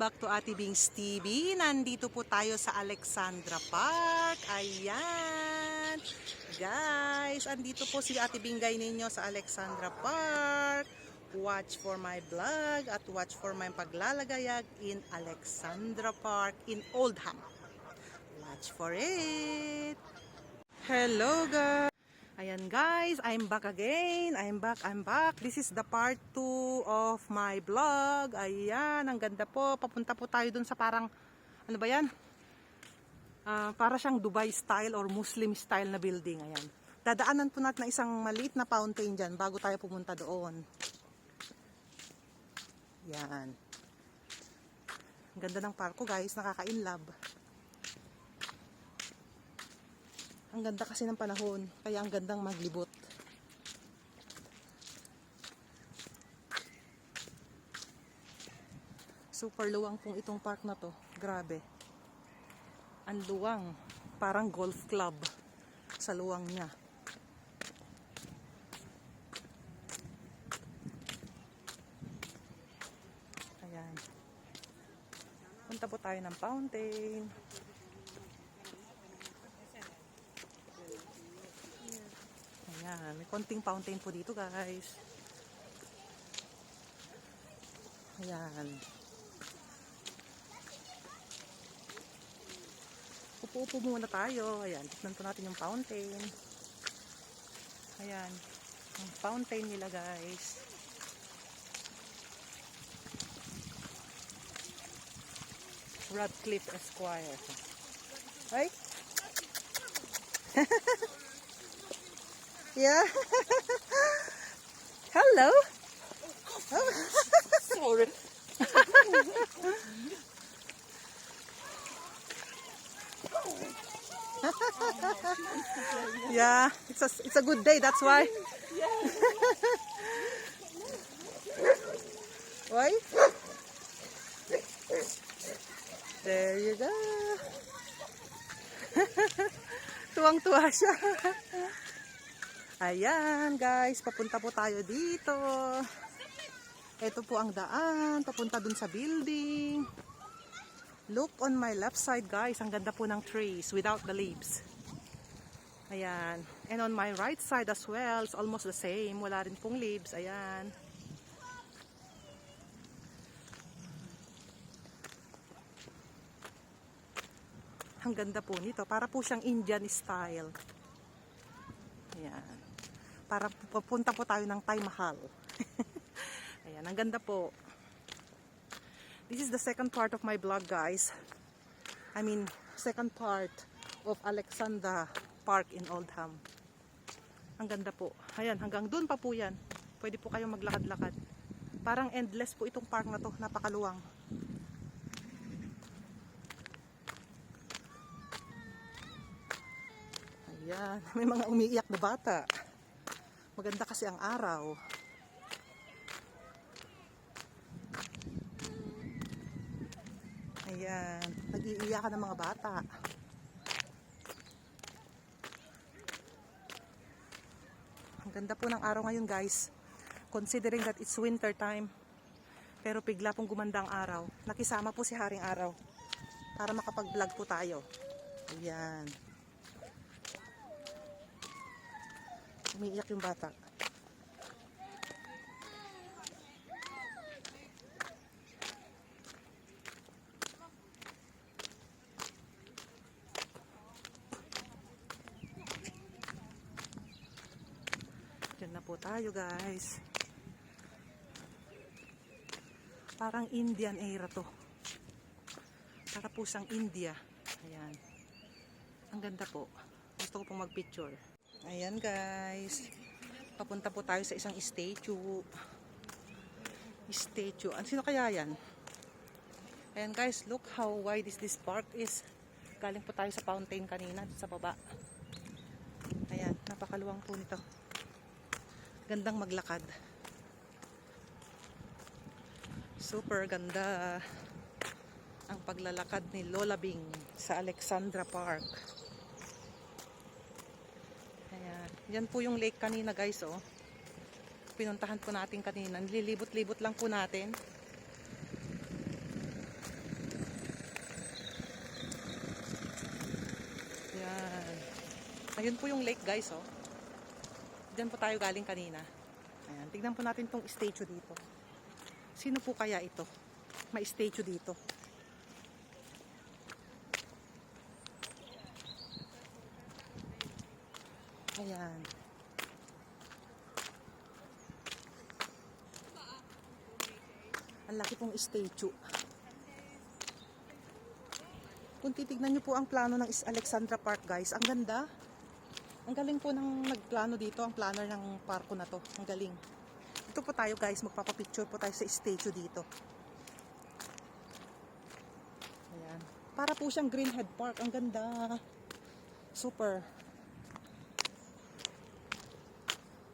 back to Ate Bing's TV. Nandito po tayo sa Alexandra Park. Ayan. Guys, andito po si Ate Bingay ninyo sa Alexandra Park. Watch for my vlog at watch for my paglalagayag in Alexandra Park in Oldham. Watch for it. Hello guys. Ayan guys, I'm back again. I'm back. This is the part 2 of my vlog. Ayan, ang ganda po. Papunta po tayo dun sa parang, ano ba yan? Para siyang Dubai style or Muslim style na building. Ayan. Dadaanan po natin na isang maliit na fountain dyan bago tayo pumunta doon. Yan. Ang ganda ng parko guys, nakaka-inlove. Ang ganda kasi ng panahon, kaya ang gandang maglibot. Super luwang pong itong park na to, grabe. Ang luwang, parang golf club sa luwang niya. Ayan. Punta po tayo ng fountain. Ayan, may konting fountain po dito guys. Ayan. Upo-upo muna tayo. Ayan, tignan po natin yung fountain. Ayan, ang fountain nila guys. Radcliffe Esquire. Right? Yeah. Hello. Oh. Sorry. Yeah, it's a good day. That's why. Why? There you go. Tuwang-tuwa siya. Ayan guys, papunta po tayo dito. Ito po ang daan, papunta dun sa building. Look on my left side guys, ang ganda po ng trees without the leaves. Ayan, and on my right side as well, it's almost the same, wala rin pong leaves. Ayan. Ang ganda po nito, para po siyang Indian style. Ayan. Para pupunta po tayo ng Taj Mahal. Ayan, ang ganda po. This is the second part of my vlog guys. I mean, second part of Alexandra Park in Oldham. Ang ganda po. Ayan, hanggang dun pa po yan. Pwede po kayong maglakad-lakad. Parang endless po itong park na to, napakaluwang. Ayan, may mga umiiyak na bata. Maganda kasi ang araw. Ayan, nag-iiyakan ng mga bata. Ang ganda po ng araw ngayon guys. Considering that it's winter time. Pero bigla pong gumanda ang araw. Nakisama po si Haring Araw para makapag-vlog po tayo. Ayan. Umiiyak yung bata. Diyan na po tayo guys. Parang Indian era to. Para po siyang India. Ayan. Ang ganda po. Gusto ko pong mag-picture. Ayan guys. Papunta po tayo sa isang statue. Sino kaya yan? Ayan guys, look how wide this park is. Galing po tayo sa fountain kanina sa baba. Ayan, napakaluwang po nito. Gandang maglakad. Super ganda ang paglalakad ni Lola Bing sa Alexandra Park. Ayan. Yan po yung lake kanina guys oh. Pinuntahan po natin kanina. Nililibot-libot lang po natin. Ayun po yung lake guys, oh. Diyan po tayo galing kanina. Ayan, tignan po natin tong statue dito. Sino po kaya ito? May statue dito. Ayan. Ang laki pong statue. Kung titignan nyo po ang plano ng Alexandra Park guys, ang ganda. Ang galing po ng nagplano dito, ang planner ng parko na to. Ang galing. Ito po tayo guys, magpapapicture po tayo sa statue dito. Ayan. Para po siyang Greenhead Park. Ang ganda. Super.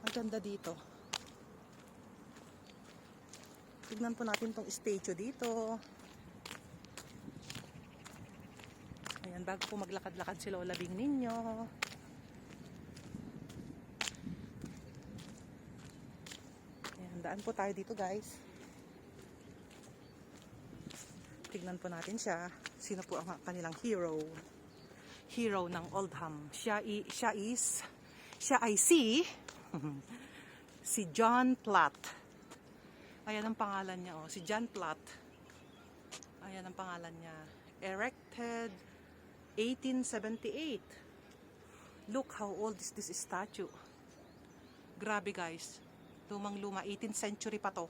Ang ganda dito. Tignan po natin tong statue dito. Ayan, bago po maglakad-lakad si Lola Bing ninyo. Ayan, daan po tayo dito guys. Tignan po natin siya. Sino po ang kanilang hero? Hero ng Oldham. Siya ay si John Platt. Ayan ang pangalan niya, oh. Si John Platt. Ayan ang pangalan niya. Erected 1878. Look how old is this statue. Grabe guys. Lumang-luma. 18th century pa to.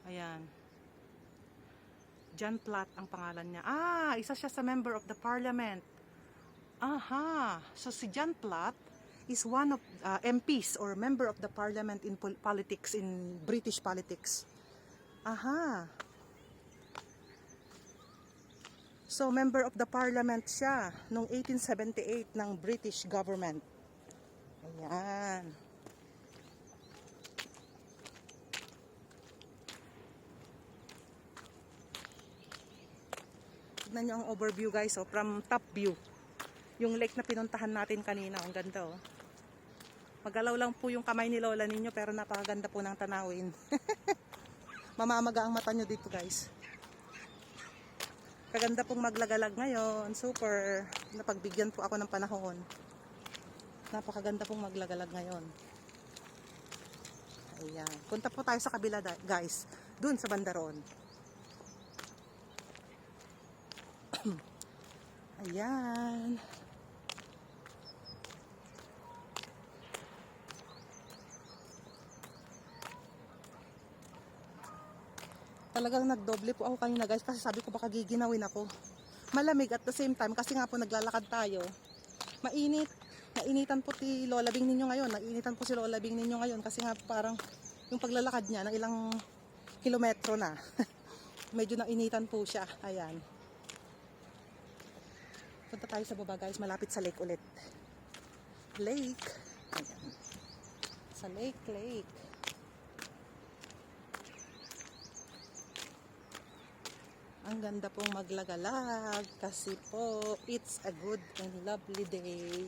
Ayan. John Platt ang pangalan niya. Ah, isa siya sa member of the parliament. Aha. So si John Platt is one of MPs or member of the parliament in politics, in British politics. Aha. So, member of the parliament siya noong 1878 ng British government. Ayan. Tignan nyo ang overview guys, oh, from top view. Yung lake na pinuntahan natin kanina, ang ganda, oh. Magalaw lang po yung kamay ni Lola ninyo pero napakaganda po ng tanawin. Mamamaga ang mata nyo dito guys. Kaganda pong maglagalag ngayon. Super. Napagbigyan po ako ng panahon. Napakaganda pong maglagalag ngayon. Ayan. Punta po tayo sa kabila guys. Dun sa bandaron. Ayan. Talagang nagdoble po ako kanina guys kasi sabi ko baka giginawin ako. Malamig at the same time kasi nga po naglalakad tayo. Mainit. Nainitan po si Lola Bing ninyo ngayon. Nainitan po si Lola Bing ninyo ngayon kasi nga parang yung paglalakad niya ng ilang kilometro na. Medyo nainitan po siya. Ayan. Punta tayo sa baba guys. Malapit sa lake ulit. Lake. Ayan. Sa lake. Ang ganda pong maglagalag kasi po it's a good and lovely day.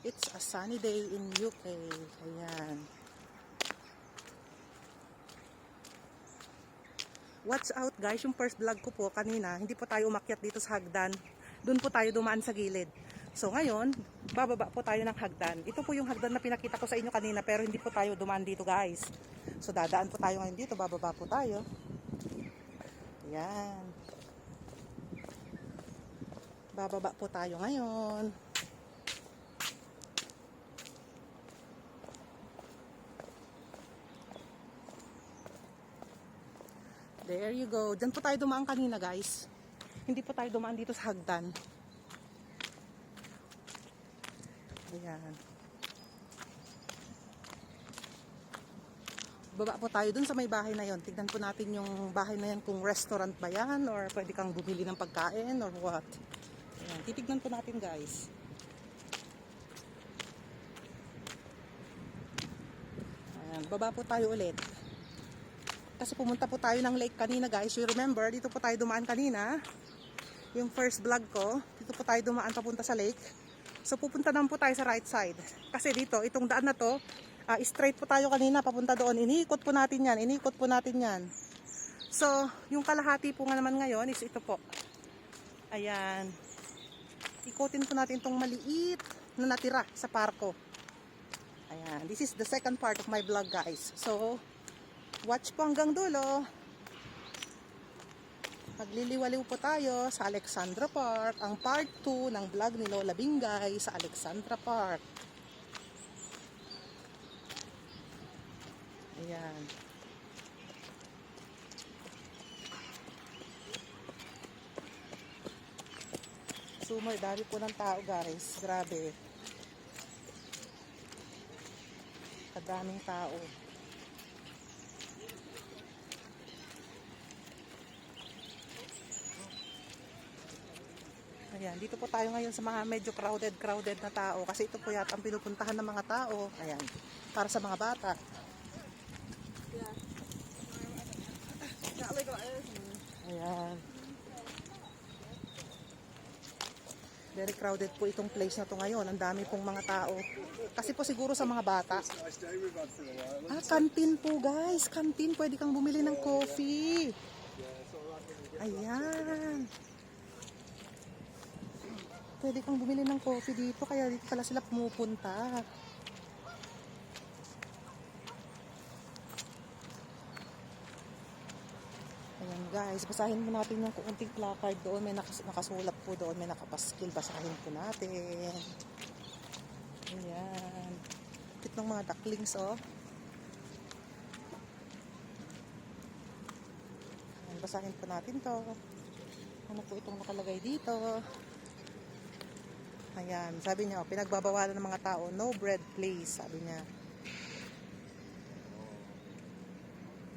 It's a sunny day in UK. Ayan. Watch out guys, yung first vlog ko po kanina, hindi po tayo umakyat dito sa hagdan. Doon po tayo dumaan sa gilid. So ngayon, bababa po tayo ng hagdan. Ito po yung hagdan na pinakita ko sa inyo kanina pero hindi po tayo dumaan dito guys. So dadaan po tayo ngayon dito, bababa po tayo. Ayan. Bababa po tayo ngayon. There you go. Diyan po tayo dumaan kanina guys. Hindi po tayo dumaan dito sa hagdan. Ayan. Baba po tayo dun sa may bahay na yon. Tignan po natin yung bahay na yan kung restaurant ba yan or pwede kang bumili ng pagkain or what. Ayan. Titignan po natin guys. Ayan. Baba po tayo ulit. Kasi pumunta po tayo ng lake kanina guys. You remember, dito po tayo dumaan kanina. Yung first vlog ko, dito po tayo dumaan papunta sa lake. So pupunta naman po tayo sa right side. Kasi dito, itong daan na to, straight po tayo kanina papunta doon. Inikot po natin yan. So, yung kalahati po nga naman ngayon is ito po. Ayan. Ikutin po natin itong maliit na natira sa parko. Ayan, this is the second part of my vlog, guys. So, watch po hanggang dulo. Magliliwaliw po tayo sa Alexandra Park, ang part 2 ng vlog ni Lola Bingay sa Alexandra Park. Ayan. Summer, dami po ng tao, guys. Grabe. Kadaming tao. Ayan, dito po tayo ngayon sa mga medyo crowded na tao. Kasi ito po yata ang pinupuntahan ng mga tao. Ayan, para sa mga bata. Ayan. Very crowded po itong place na to ngayon. Ang dami pong mga tao. Kasi po siguro sa mga bata. Kantin po, guys. Kantin. Pwede kang bumili ng coffee. Ayan. Pwede kang bumili ng coffee dito. Kaya dito pala sila pumupunta. Ayan, guys, basahin mo natin yung kunting placard doon. May nakasulat po doon, may nakapaskil. Basahin po natin. Ayan. Kit ng mga ducklings, oh. Ayan, basahin po natin to. Ano po itong nakalagay dito? Ayan, sabi niya, oh, pinagbabawalan ng mga tao, no bread please, sabi niya.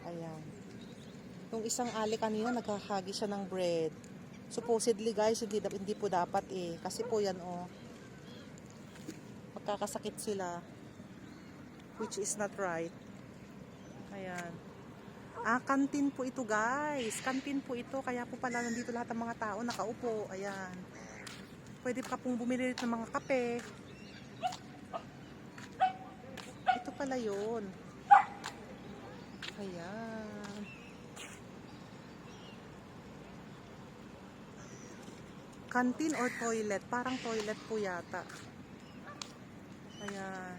Ayan. Yung isang ali kanina, naghahagi siya ng bread. Supposedly, guys, hindi po dapat eh. Kasi po yan, oh. Magkakasakit sila. Which is not right. Ayan. Kantin po ito, guys. Kantin po ito. Kaya po pala nandito lahat ng mga tao nakaupo. Ayan. Pwede pa pong bumili ng mga kape. Ito pala yun. Ayan. Canteen or toilet? Parang toilet po yata. Ayan.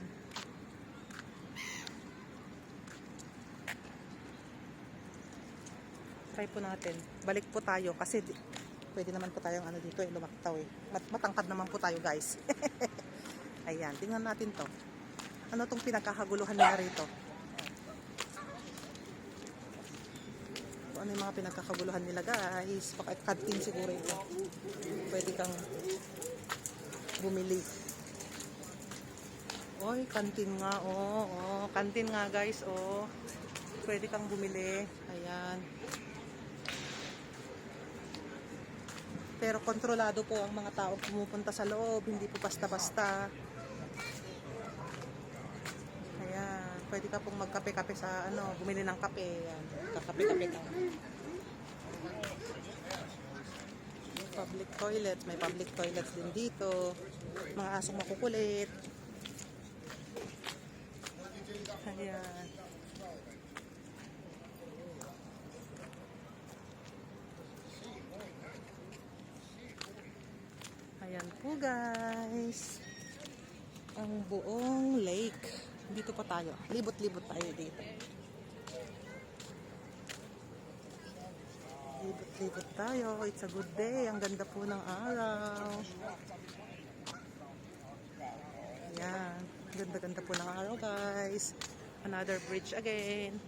Try po natin. Balik po tayo kasi pwede naman po tayong ano dito eh, lumaktaw eh. Matangkad naman po tayo, guys. Ayan, tingnan natin to. Ano tong pinagkakaguluhan nila rito? Ano yung mga pinagkakaguluhan nila, guys? Baka canteen siguro ito. Pwede kang bumili. Oy, canteen nga, oh. Oh, canteen nga, guys, oh. Pwede kang bumili. Ayan. Pero kontrolado po ang mga tao pumupunta sa loob, hindi po basta-basta. Ayan, pwede ka pong magkape-kape sa ano, bumili ng kape. Ayan, kakape-kape ka. Public toilet, may public toilets din dito. Mga asong makukulit. Ayan. Ayan po, guys. Ang buong lake. Dito pa tayo. Libot-libot tayo dito. Libot-libot tayo. It's a good day. Ang ganda po ng araw. Ayan. Ganda-ganda po ng araw, guys. Another bridge again.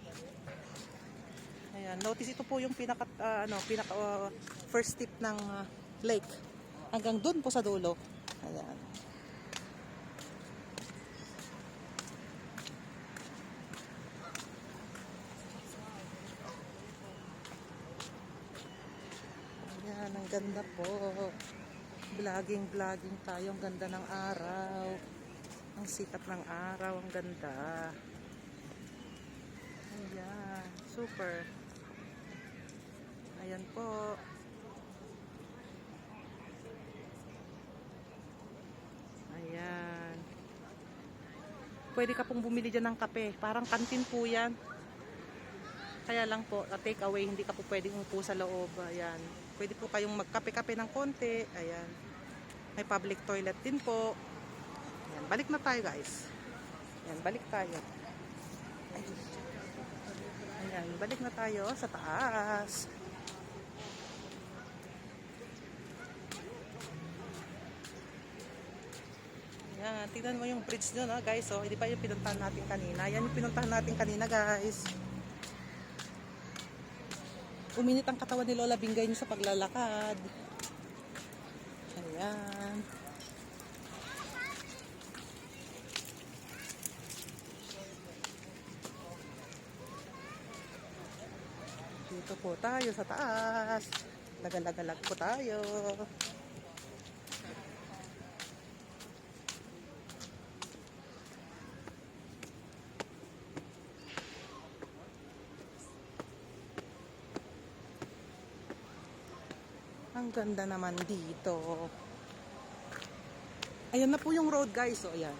Ayan. Notice ito po yung pinaka first tip ng lake. Hanggang dun po sa dulo. Ayan. Ayan, ang ganda po. Vlogging tayo. Ang ganda ng araw. Ang sikat ng araw. Ang ganda. Ayan. Super. Ayan po. Ayan. Pwede ka pong bumili dyan ng kape. Parang kantin po yan. Kaya lang po, take away, hindi ka po pwedeng umupo sa loob. Ayan. Pwede po kayong magkape-kape ng konti. Ayan. May public toilet din po. Ayan, balik na tayo guys. Ayan, balik tayo. Ayan, balik na tayo sa taas. Ayan, tignan mo yung bridge doon, oh, guys. Oh, hindi pa yung pinuntahan natin kanina. Yan yung pinuntahan natin kanina, guys. Uminit ang katawan ni Lola Bingay niyo sa paglalakad. Ayan. Dito po tayo sa taas. Lagalag-galag po tayo. Ang ganda naman dito. Ayan na po yung road guys. So, ayan.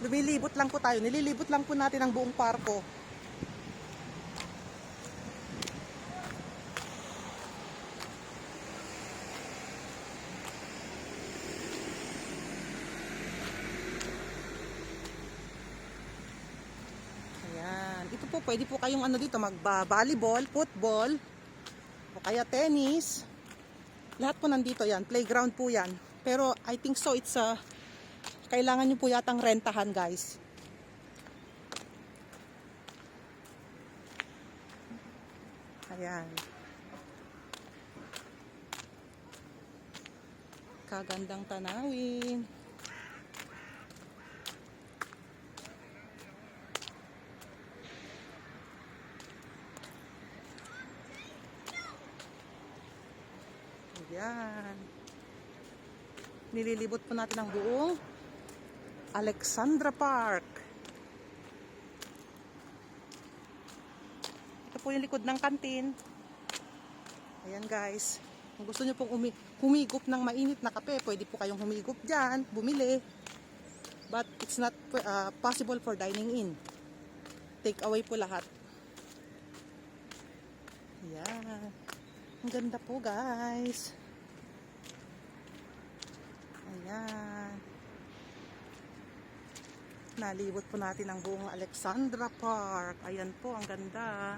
Lumilibot lang po tayo. Nililibot lang po natin ang buong parko. Ayan. Ito po, pwede po kayong ano dito, magba-volleyball, football, o kaya tennis. Lahat po nandito yan. Playground po yan. Pero I think so it's kailangan nyo po yatang rentahan guys. Ayan. Kagandang tanawin. Ayan. Nililibot po natin ang buong Alexandra Park. Ito po yung likod ng kantin. Ayan guys. Kung gusto nyo pong humigop ng mainit na kape, pwede po kayong humigop dyan, bumili. But it's not possible for dining in. Take away po lahat. Ayan. Ang ganda po guys. Ayan. Nalibot po natin ang buong Alexandra Park. Ayan po, ang ganda.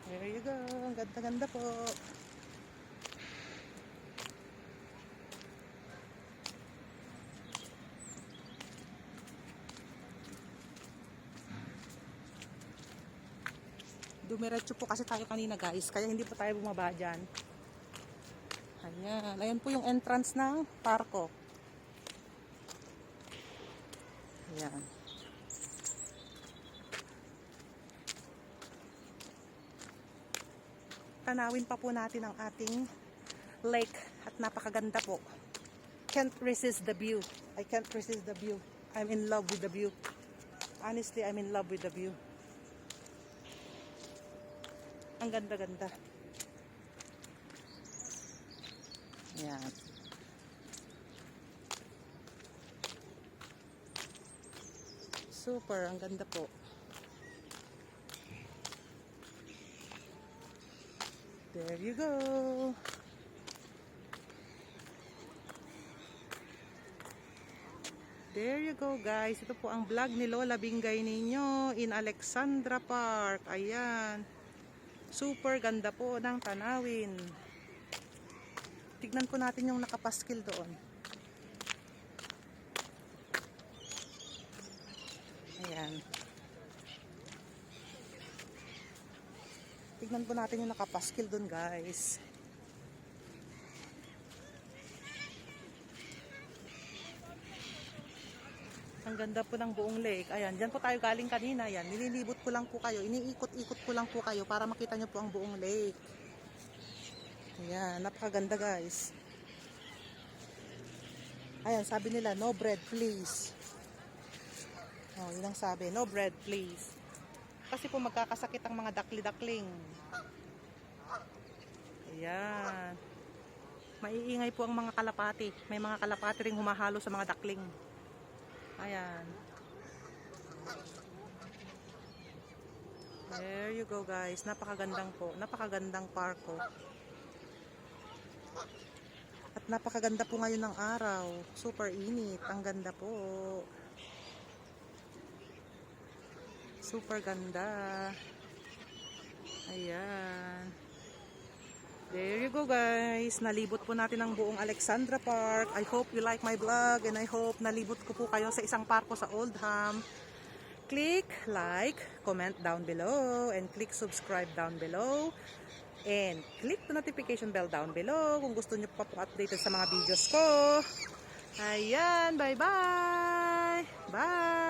There you go. Ang ganda-ganda po. Dumiretso po kasi tayo kanina guys, kaya hindi po tayo bumaba dyan. Ayan, ayan po yung entrance ng parko. Ayan. Tanawin pa po natin ang ating lake at napakaganda po. Can't resist the view. I can't resist the view. I'm in love with the view. Honestly, I'm in love with the view. Ang ganda-ganda. Ayan. Super, ang ganda po. There you go. There you go guys. Ito po ang vlog ni Lola Bingay ninyo in Alexandra Park. Ayan. Super ganda po ng tanawin. Tignan po natin yung nakapaskil doon. Ayan. Tignan po natin yung nakapaskil doon guys. Ang ganda po ng buong lake. Ayan, dyan po tayo galing kanina. Ayan, nililibot ko lang po kayo. Iniikot-ikot ko lang po kayo para makita nyo po ang buong lake. Ayan, napakaganda guys. Ayan, sabi nila, no bread please. Oh, yun ang sabi, no bread please. Kasi po magkakasakit ang mga dakli-dakling. Ayan. Maiingay po ang mga kalapati. May mga kalapati ring humahalo sa mga dakling. Ayan. There you go guys. Napakagandang parko. At napakaganda po ngayon ng araw. Super init. Ang ganda po. Super ganda. Ayan. There you go guys. Nalibot po natin ang buong Alexandra Park. I hope you like my vlog and I hope nalibot ko po kayo sa isang parko sa Oldham. Click like, comment down below and click subscribe down below. And click the notification bell down below kung gusto nyo pa po updated sa mga videos ko. Ayan, bye-bye! Bye!